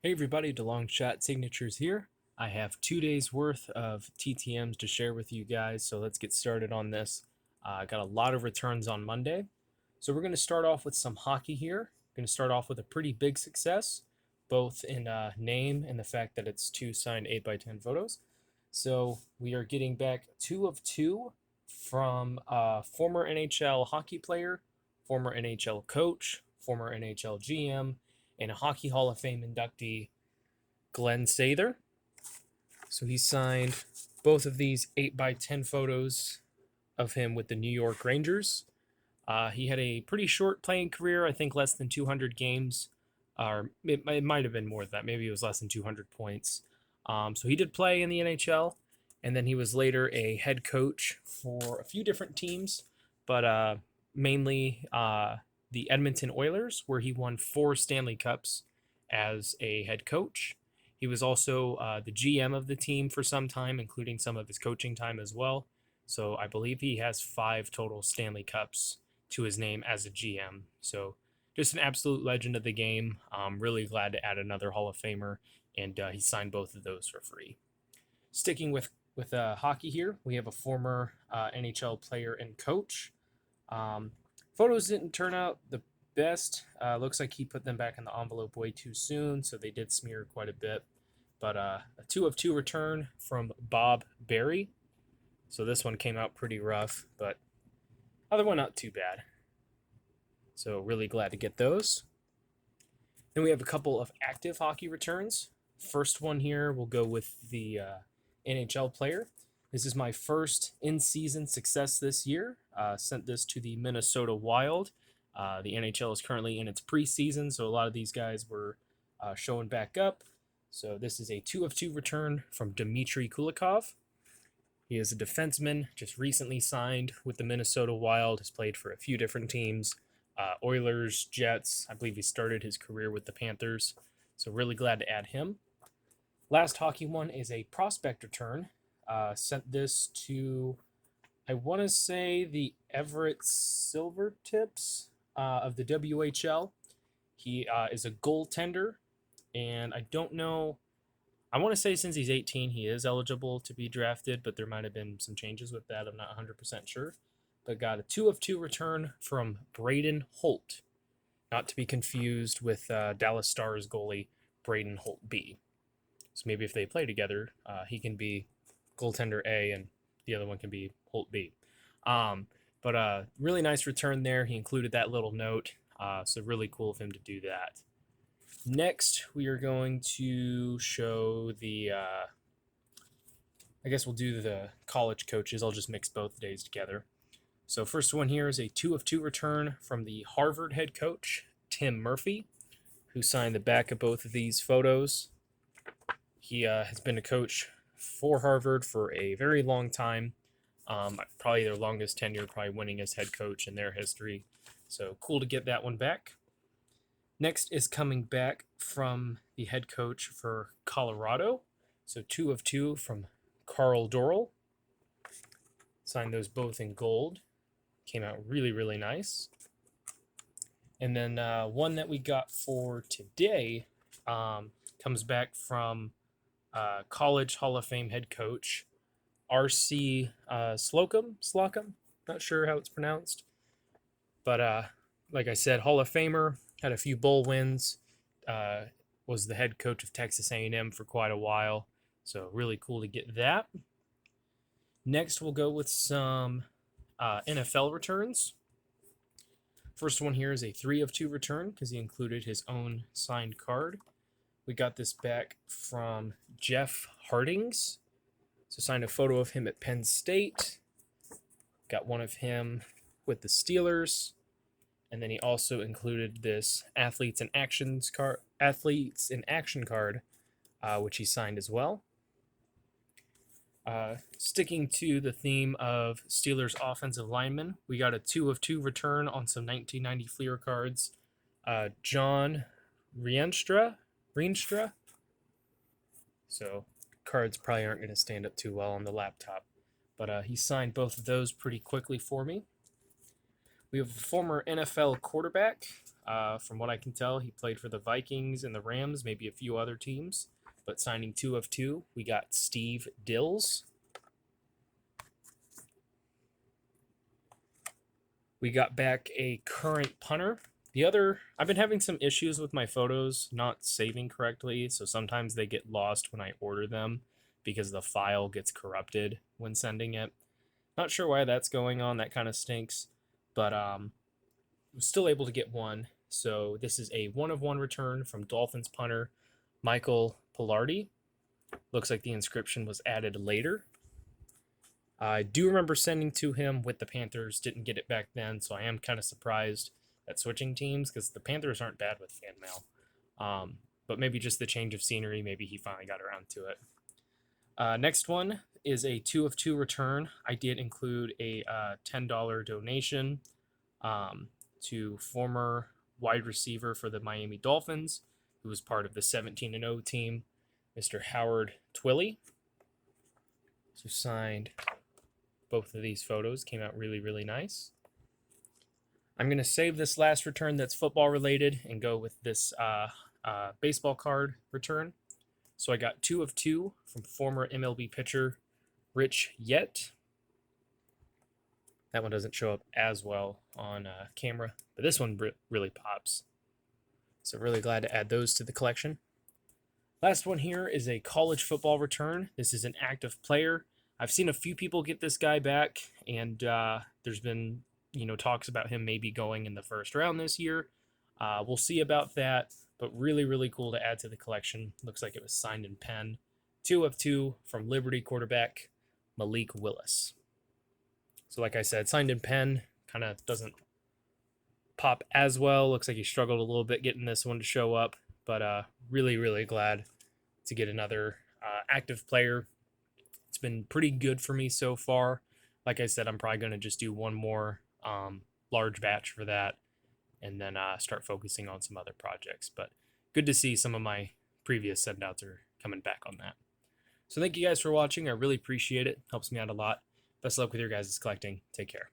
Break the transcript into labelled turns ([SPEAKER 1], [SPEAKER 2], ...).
[SPEAKER 1] Hey everybody, DeLong Shot Signatures here. I have 2 days worth of TTMs to share with you guys, so let's get started on this. I got a lot of returns on Monday. So we're going to start off with some hockey here. Going to start off with a pretty big success, both in name and the fact that it's two signed 8x10 photos. So we are getting back 2 of 2 from former NHL hockey player, former NHL coach, former NHL GM, and a Hockey Hall of Fame inductee, Glenn Sather. So he signed both of these 8x10 photos of him with the New York Rangers. He had a pretty short playing career, I think less than 200 games, or it might have been more than that. Maybe it was less than 200 points. So he did play in the NHL, and then he was later a head coach for a few different teams, but mainly the Edmonton Oilers, where he won 4 Stanley Cups as a head coach. He was also the GM of the team for some time, including some of his coaching time as well. So I believe he has 5 total Stanley Cups to his name as a GM. So just an absolute legend of the game. I'm really glad to add another Hall of Famer, and he signed both of those for free. Sticking with hockey here, we have a former NHL player and coach. Um, Photos didn't turn out the best. Looks like he put them back in the envelope way too soon, so they did smear quite a bit. But a 2 of 2 return from Bob Berry. So this one came out pretty rough, but other one not too bad. So really glad to get those. Then we have a couple of active hockey returns. First one here, we'll go with the NHL player. This is my first in-season success this year. Sent this to the Minnesota Wild. The NHL is currently in its preseason, so a lot of these guys were showing back up. So this is a 2 of 2 return from Dmitry Kulikov. He is a defenseman, just recently signed with the Minnesota Wild, has played for a few different teams, Oilers, Jets. I believe he started his career with the Panthers, so really glad to add him. Last hockey one is a prospect return. Sent this to, I want to say, the Everett Silvertips of the WHL. He is a goaltender, and I don't know. I want to say since he's 18, he is eligible to be drafted, but there might have been some changes with that. I'm not 100% sure. But got a 2 of 2 return from Braden Holt, not to be confused with Dallas Stars goalie Braden Holt B. So maybe if they play together, he can be goaltender A and the other one can be Holt B. But really nice return there. He included that little note. So really cool of him to do that. Next, we are going to show the, I guess we'll do the college coaches. I'll just mix both days together. So first one here is a 2 of 2 return from the Harvard head coach, Tim Murphy, who signed the back of both of these photos. He has been a coach for Harvard for a very long time. Probably their longest tenure, probably winning as head coach in their history. So cool to get that one back. Next is coming back from the head coach for Colorado. So 2 of 2 from Carl Dorrell. Signed those both in gold. Came out really, really nice. And then one that we got for today comes back from College Hall of Fame head coach R.C. Slocum, not sure how it's pronounced. But like I said, Hall of Famer, had a few bowl wins, was the head coach of Texas A&M for quite a while. So really cool to get that. Next, we'll go with some NFL returns. First one here is a 3 of 2 return because he included his own signed card. We got this back from Jeff Hardings. So signed a photo of him at Penn State. Got one of him with the Steelers. And then he also included this Athletes in Action card, which he signed as well. Sticking to the theme of Steelers offensive linemen, we got a 2 of 2 return on some 1990 Fleer cards. John Rienstra. So cards probably aren't going to stand up too well on the laptop. But he signed both of those pretty quickly for me. We have a former NFL quarterback. From what I can tell, he played for the Vikings and the Rams, maybe a few other teams. But signing 2 of 2, we got Steve Dills. We got back a current punter. I've been having some issues with my photos not saving correctly, so sometimes they get lost when I order them because the file gets corrupted when sending it. Not sure why that's going on. That kind of stinks, but was still able to get one. So this is a 1 of 1 return from Dolphins punter Michael Pilardi. Looks like the inscription was added later. I do remember sending to him with the Panthers, didn't get it back then, so I am kind of surprised at switching teams because the Panthers aren't bad with fan mail. But maybe just the change of scenery, maybe he finally got around to it. Next one is a 2 of 2 return. I did include a $10 donation to former wide receiver for the Miami Dolphins, who was part of the 17-0 team, Mr. Howard Twilley. So signed both of these photos, came out really, really nice. I'm going to save this last return that's football related and go with this baseball card return. So I got 2 of 2 from former MLB pitcher Rich Yett. That one doesn't show up as well on camera, but this one really pops. So really glad to add those to the collection. Last one here is a college football return. This is an active player. I've seen a few people get this guy back, and there's been talks about him maybe going in the first round this year. We'll see about that, but really, really cool to add to the collection. Looks like it was signed in pen. 2 of 2 from Liberty quarterback Malik Willis. So like I said, signed in pen, kind of doesn't pop as well. Looks like he struggled a little bit getting this one to show up, but really, really glad to get another active player. It's been pretty good for me so far. Like I said, I'm probably going to just do one more large batch for that and then start focusing on some other projects. But good to see some of my previous send-outs are coming back on that. So thank you guys for watching. I really appreciate it. Helps me out a lot. Best of luck with your guys' collecting. Take care.